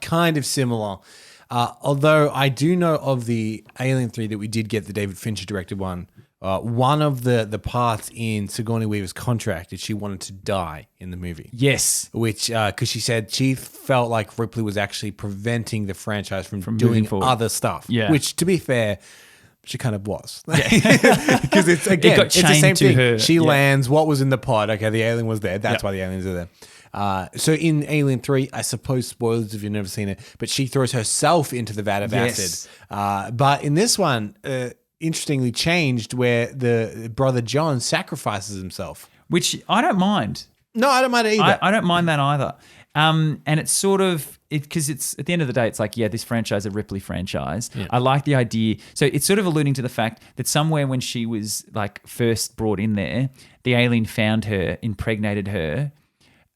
kind of similar. Although I do know of the Alien 3 that we did get, the David Fincher directed one, one of the parts in Sigourney Weaver's contract is she wanted to die in the movie. Yes. Which, because she said she felt like Ripley was actually preventing the franchise from doing other stuff. Yeah. Which, to be fair, she kind of was. Because it's, again, it's the same thing. Her. She lands, what was in the pod? Okay, the alien was there. That's why the aliens are there. So in Alien 3, I suppose, spoilers if you've never seen it, but she throws herself into the vat of acid. But in this one, interestingly changed where the brother John sacrifices himself. Which I don't mind. No, I don't mind it either. I don't mind that either. And it's sort of because it's at the end of the day, it's like, yeah, this franchise, a Ripley franchise. Yeah. I like the idea. So it's sort of alluding to the fact that somewhere when she was like first brought in there, the alien found her, impregnated her,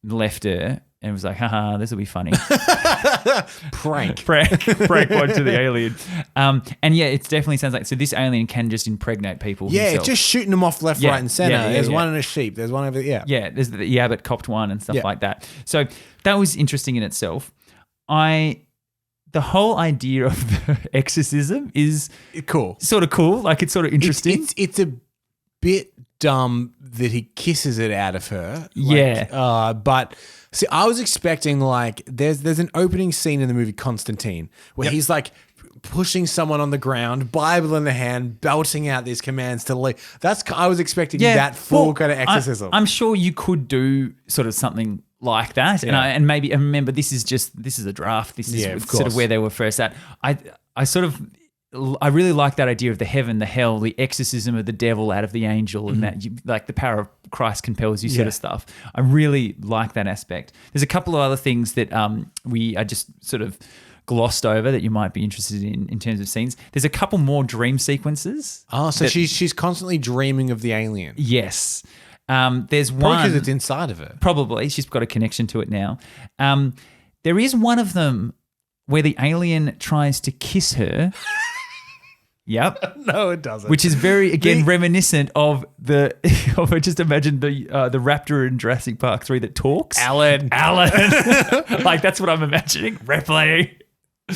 left her, and was like, haha, this will be funny. Prank one to the alien. And yeah, it definitely sounds like, so this alien can just impregnate people Yeah, himself. it's just shooting them off left, right, and center. There's one in a sheep. There's one over there. Yeah, there's the Abbott copped one and stuff like that. So that was interesting in itself. The whole idea of the exorcism is cool. Sort of cool. Like, it's sort of interesting. It's a bit dumb that he kisses it out of her. But see, I was expecting like there's an opening scene in the movie Constantine where he's like pushing someone on the ground, Bible in the hand, belting out these commands to leave. I was expecting that full kind of exorcism. I'm sure you could do sort of something like that, and maybe remember this is a draft. This is sort of where they were first at. I really like that idea of the heaven, the hell, the exorcism of the devil out of the angel, and that like the power of Christ compels you sort of stuff. I really like that aspect. There's a couple of other things that I just sort of glossed over that you might be interested in terms of scenes. There's a couple more dream sequences. Oh, so she's constantly dreaming of the alien. Yes. There's Probably one. because it's inside of her. Probably. She's got a connection to it now. There is one of them where the alien tries to kiss her. Yep. No, it doesn't. Which is very, again, reminiscent of just imagine the raptor in Jurassic Park 3 that talks. Alan. Like, that's what I'm imagining. Ripley.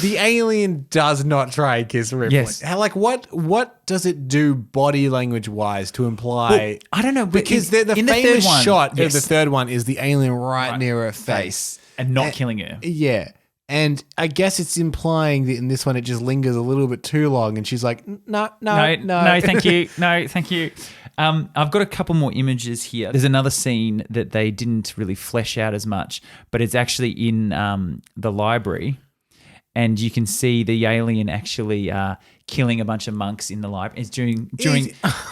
The alien does not try and kiss Ripley. Yes. Like, what does it do body language wise to imply? Well, I don't know. Because the famous shot of the third one is the alien right near her face. And not killing her. Yeah. And I guess it's implying that in this one it just lingers a little bit too long, and she's like, no, thank you, no, thank you. I've got a couple more images here. There's another scene that they didn't really flesh out as much, but it's actually in the library, and you can see the alien actually killing a bunch of monks in the library. It's during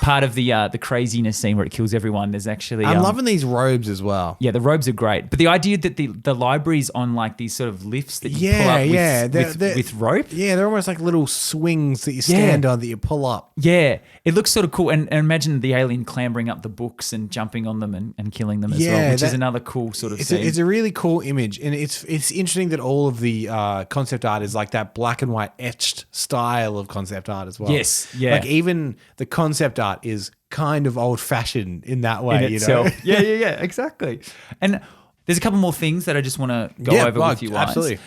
part of the craziness scene where it kills everyone. There's actually I'm loving these robes as well. Yeah, the robes are great. But the idea that the library's on like these sort of lifts that you pull up with rope. Yeah, they're almost like little swings that you stand on that you pull up. Yeah, it looks sort of cool. And imagine the alien clambering up the books and jumping on them and killing them as well, which is another cool sort of scene. It's a really cool image. And it's interesting that all of the concept art is like that black and white etched style of concept art as well. Yes, yeah. Like even the concept art is kind of old-fashioned in that way, in itself. Yeah, exactly. And there's a couple more things that I just want to go over with you guys. Absolutely.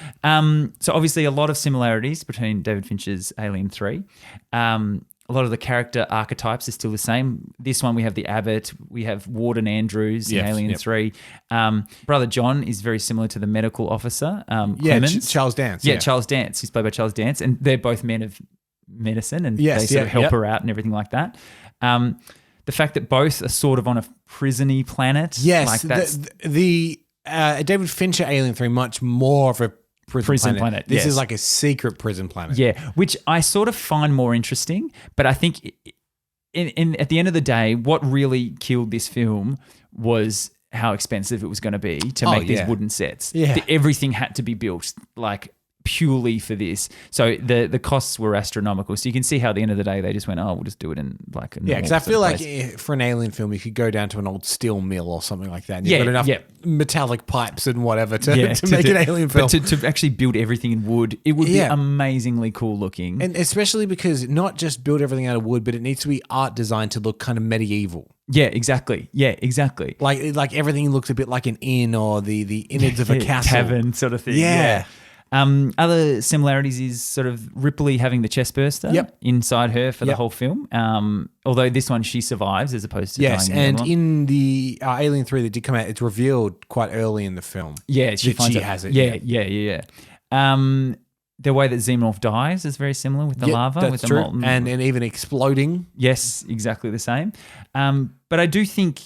So obviously a lot of similarities between David Fincher's Alien 3. A lot of the character archetypes are still the same. This one, we have the Abbott, we have Warden Andrews in Alien 3. Brother John is very similar to the medical officer, Clemens. Charles Dance. Yeah, Charles Dance. He's played by Charles Dance, and they're both men of medicine, and they sort of help her out and everything like that. The fact that both are sort of on a prison-y planet. Yes, like that's the David Fincher Alien 3, much more of a prison planet. This is like a secret prison planet. Yeah, which I sort of find more interesting, but I think at the end of the day, what really killed this film was how expensive it was going to be to make these wooden sets. Yeah. Everything had to be built like purely for this. So the costs were astronomical. So you can see how at the end of the day they just went, oh, we'll just do it in like a normal because I feel like place. For an alien film you could go down to an old steel mill or something like that. And you've got enough metallic pipes and whatever to make an alien film. But to actually build everything in wood, it would be amazingly cool looking. And especially because not just build everything out of wood, but it needs to be art designed to look kind of medieval. Yeah, exactly. Yeah, exactly. Like everything looks a bit like an inn or the innards of a castle. Tavern sort of thing. Yeah. Other similarities is sort of Ripley having the chest burster inside her for the whole film. Although this one she survives as opposed to dying. And in the Alien 3 that did come out, it's revealed quite early in the film. Yeah, she has it. Yeah. The way that Xenomorph dies is very similar with the lava, that's with the true. molten, and even exploding. Yes, exactly the same. But I do think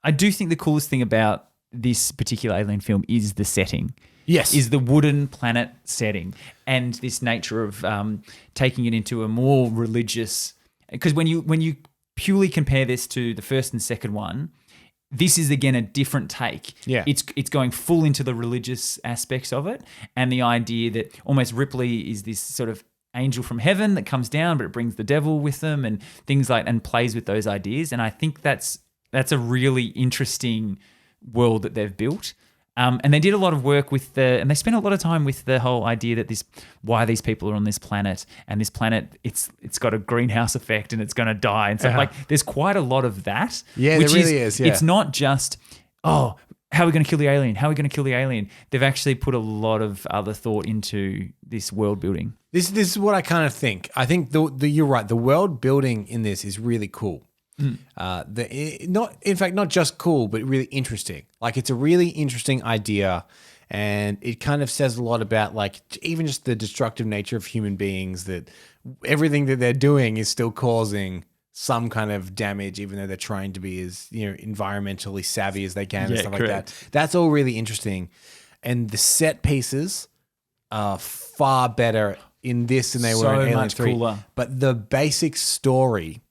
the coolest thing about this particular Alien film is the setting. Yes. Is the wooden planet setting and this nature of taking it into a more religious. Because when you purely compare this to the first and second one, This is again a different take. Yeah. It's going full into the religious aspects of it, and the idea that almost Ripley is this sort of angel from heaven that comes down, but it brings the devil with them and things like, and plays with those ideas. And I think that's a really interesting world that they've built. And they did a lot of work with and they spent a lot of time with the whole idea that why these people are on this planet, and this planet, it's got a greenhouse effect and it's going to die. And so like, there's quite a lot of that. Yeah, there really is. Yeah. It's not just, how are we going to kill the alien? How are we going to kill the alien? They've actually put a lot of other thought into this world building. This is what I kind of think. I think you're right. The world building in this is really cool. Not just cool, but really interesting. Like, it's a really interesting idea, and it kind of says a lot about, like, even just the destructive nature of human beings, that everything that they're doing is still causing some kind of damage, even though they're trying to be as, environmentally savvy as they can and stuff like that. That's all really interesting. And the set pieces are far better in this than they were in Alien much 3. cooler. But the basic story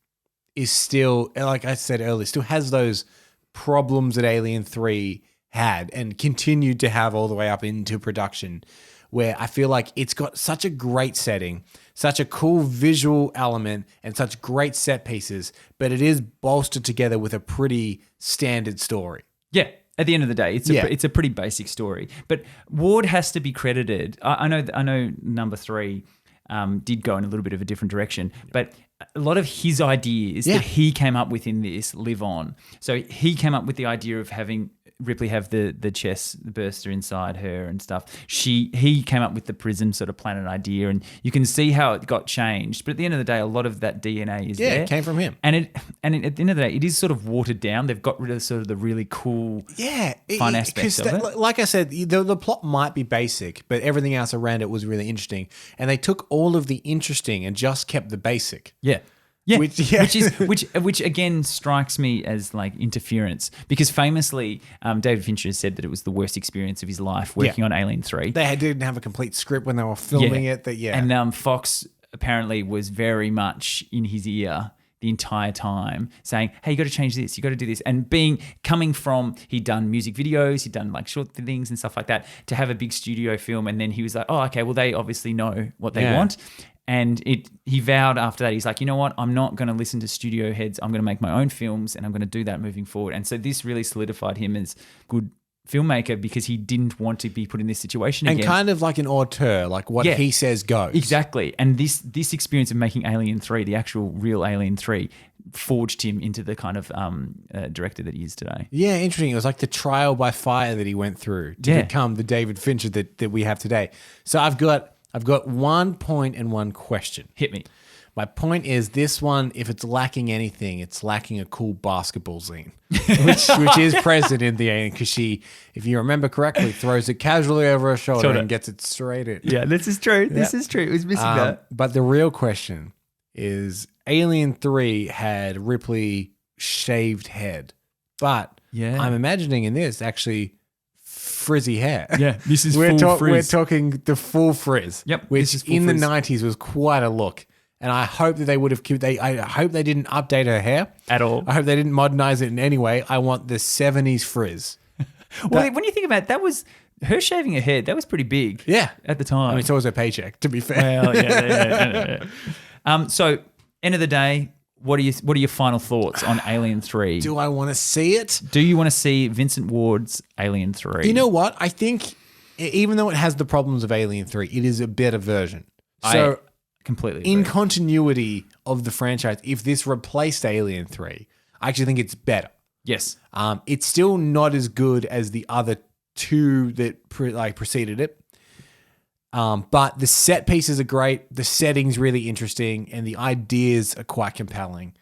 is still, like I said earlier, still has those problems that Alien 3 had and continued to have all the way up into production, where I feel like it's got such a great setting, such a cool visual element, and such great set pieces, but it is bolstered together with a pretty standard story. Yeah. At the end of the day, it's a pretty basic story. But Ward has to be credited. I know number 3 did go in a little bit of a different direction, but a lot of his ideas that he came up with in this live on. So he came up with the idea of having Ripley have the chest burster inside her and stuff. He came up with the prism sort of planet idea, and you can see how it got changed. But at the end of the day, a lot of that DNA is there. Yeah, it came from him. And at the end of the day, it is sort of watered down. They've got rid of sort of the really cool, fun aspects of it. Like I said, the plot might be basic, but everything else around it was really interesting. And they took all of the interesting and just kept the basic. Yeah. Yeah, which again strikes me as like interference, because famously David Fincher has said that it was the worst experience of his life working on Alien 3. They didn't have a complete script when they were filming it. And Fox apparently was very much in his ear the entire time, saying, "Hey, you got to change this. You got to do this." And coming from, he'd done music videos, he'd done like short things and stuff like that, to have a big studio film, and then he was like, "Oh, okay, well they obviously know what they want." And he vowed after that, he's like, you know what? I'm not going to listen to studio heads. I'm going to make my own films, and I'm going to do that moving forward. And so this really solidified him as good filmmaker, because he didn't want to be put in this situation again. And kind of like an auteur, like what he says goes. Exactly. And this experience of making Alien 3, the actual real Alien 3, forged him into the kind of director that he is today. Yeah, interesting. It was like the trial by fire that he went through to become the David Fincher that we have today. So I've got 1 point and 1 question. Hit me. My point is, this one, if it's lacking anything, it's lacking a cool basketball scene, which is present in the Alien, because she, if you remember correctly, throws it casually over her shoulder and gets it straight in. Yeah, this is true. This is true. It was missing that. But the real question is, Alien 3 had Ripley shaved head, but I'm imagining in this actually frizzy hair. Yeah, this is full frizz. We're talking the full frizz. Yep, which in frizz. the 90s was quite a look. And I hope that they would have I hope they didn't update her hair at all. I hope they didn't modernize it in any way. I want the 70s frizz. Well, when you think about it, that was her shaving her head. That was pretty big. Yeah, at the time. I mean, so was her paycheck, to be fair. Well, yeah. So, end of the day, what are your final thoughts on Alien 3? Do I want to see it? Do you want to see Vincent Ward's Alien 3? You know what? I think even though it has the problems of Alien 3, it is a better version. So completely in continuity of the franchise, if this replaced Alien 3, I actually think it's better. Yes. It's still not as good as the other 2 that preceded it. But the set pieces are great, the setting's really interesting, and the ideas are quite compelling.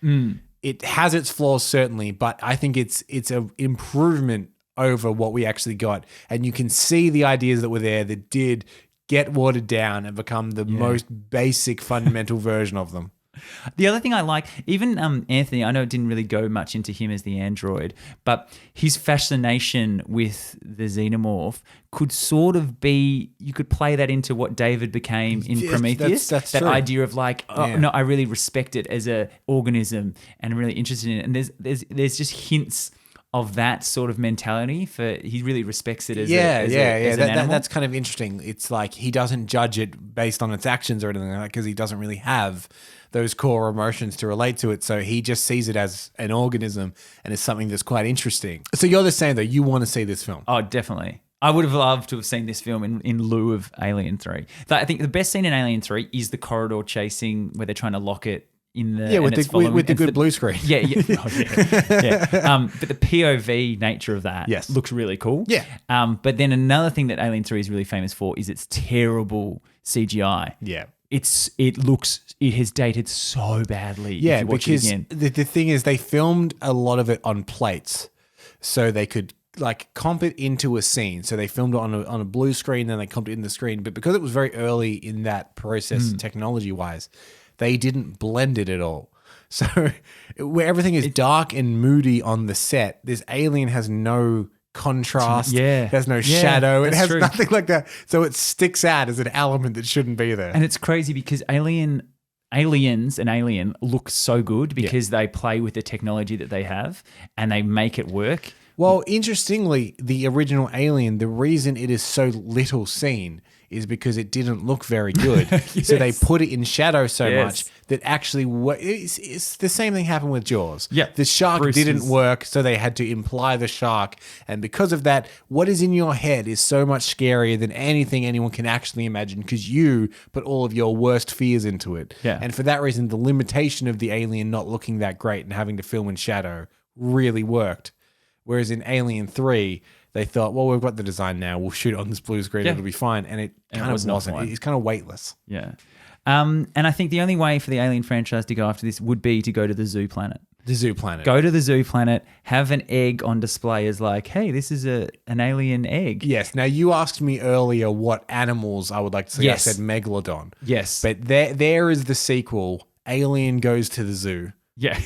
It has its flaws, certainly, but I think it's an improvement over what we actually got. And you can see the ideas that were there that did get watered down and become the most basic, fundamental version of them. The other thing I like, even Anthony, I know it didn't really go much into him as the android, but his fascination with the xenomorph could sort of be, you could play that into what David became in Prometheus. That's that true. idea of like, no, I really respect it as a organism and I'm really interested in it. And there's just hints of that sort of mentality. He really respects it as an animal. That's kind of interesting. It's like he doesn't judge it based on its actions or anything like that because he doesn't really have those core emotions to relate to it. So he just sees it as an organism and it's something that's quite interesting. So you're the same though. You want to see this film? Oh, definitely. I would have loved to have seen this film in lieu of Alien 3. I think the best scene in Alien 3 is the corridor chasing where they're trying to lock it in the with the good blue screen. Yeah. But the POV nature of that looks really cool. Yeah. But then another thing that Alien 3 is really famous for is its terrible CGI. Yeah. It has dated so badly. Yeah, if you watch because it again. the thing is they filmed a lot of it on plates so they could like comp it into a scene. So they filmed it on a blue screen, then they comped it in the screen. But because it was very early in that process technology-wise, they didn't blend it at all. So where everything is dark and moody on the set, this alien has no contrast. Yeah. There's no shadow. It has true. nothing like that. So it sticks out as an element that shouldn't be there. And it's crazy because Aliens and Alien look so good because they play with the technology that they have and they make it work. Well, interestingly, the original Alien, the reason it is so little seen is because it didn't look very good. So they put it in shadow so much that actually it's the same thing happened with Jaws. Yeah. The shark didn't work, so they had to imply the shark. And because of that, what is in your head is so much scarier than anything anyone can actually imagine because you put all of your worst fears into it. Yeah. And for that reason, the limitation of the alien not looking that great and having to film in shadow really worked. Whereas in Alien 3, they thought, well, we've got the design now. We'll shoot it on this blue screen. It'll be fine. And it kind of wasn't. It's kind of weightless. Yeah. And I think the only way for the Alien franchise to go after this would be to go to the zoo planet. The zoo planet. Go to the zoo planet, have an egg on display as like, hey, this is an alien egg. Yes. Now, you asked me earlier what animals I would like to see. Yes. I said Megalodon. Yes. But there is the sequel, Alien Goes to the Zoo. Yeah.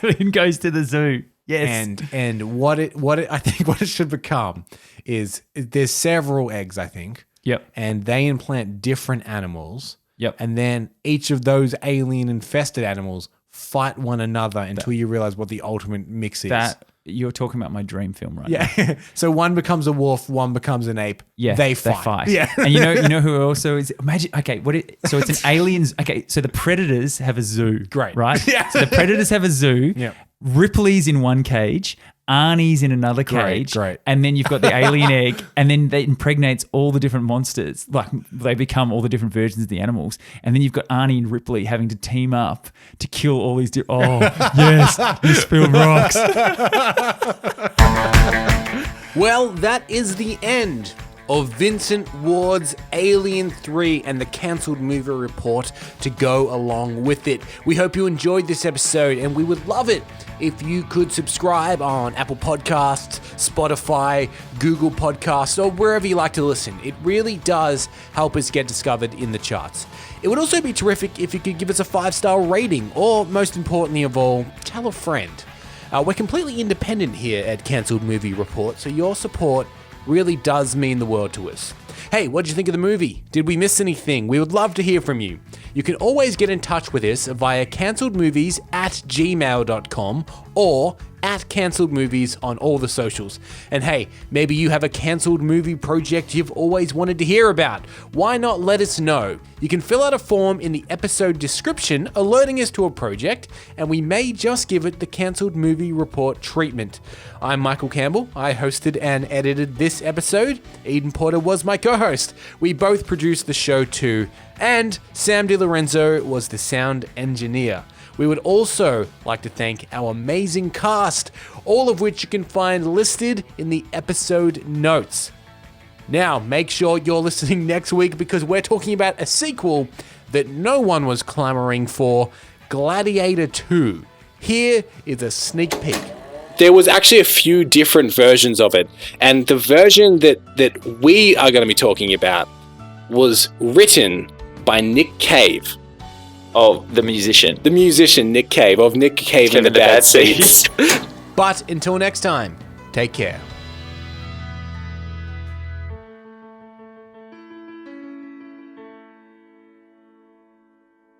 Alien Goes to the Zoo. Yes. And what it I think what it should become is there's several eggs, I think. Yep. And they implant different animals. Yep. And then each of those alien infested animals fight one another until you realize what the ultimate mix is. That you're talking about my dream film right now. Yeah. So one becomes a wolf, one becomes an ape. Yeah. They fight. Yeah. And you know who also is imagine so it's an aliens so the predators have a zoo. Great. Right? Yeah. So the predators have a zoo. Yeah. Ripley's in one cage, Arnie's in another cage, Great. And then you've got the alien egg, and then that impregnates all the different monsters. Like they become all the different versions of the animals, and then you've got Arnie and Ripley having to team up to kill all these. Oh yes, this film rocks. Well, that is the end of Vincent Ward's Alien 3 and the cancelled movie report to go along with it. We hope you enjoyed this episode, and we would love it if you could subscribe on Apple Podcasts, Spotify, Google Podcasts, or wherever you like to listen. It really does help us get discovered in the charts. It would also be terrific if you could give us a 5-star rating, or most importantly of all, tell a friend. We're completely independent here at Cancelled Movie Report, so your support really does mean the world to us. Hey, what did you think of the movie? Did we miss anything? We would love to hear from you. You can always get in touch with us via cancelledmovies@gmail.com or at Cancelled Movies on all the socials. And hey, maybe you have a cancelled movie project you've always wanted to hear about. Why not let us know? You can fill out a form in the episode description alerting us to a project, and we may just give it the Cancelled Movie Report treatment. I'm Michael Campbell. I hosted and edited this episode. Eden Porter was my co-host. We both produced the show too, and Sam DiLorenzo was the sound engineer. We would also like to thank our amazing cast, all of which you can find listed in the episode notes. Now, make sure you're listening next week because we're talking about a sequel that no one was clamoring for, Gladiator 2. Here is a sneak peek. There was actually a few different versions of it, and the version that we are going to be talking about was written by Nick Cave. Oh, the musician. The musician, Nick Cave, of Nick Cave and the Bad Seeds. But until next time, take care.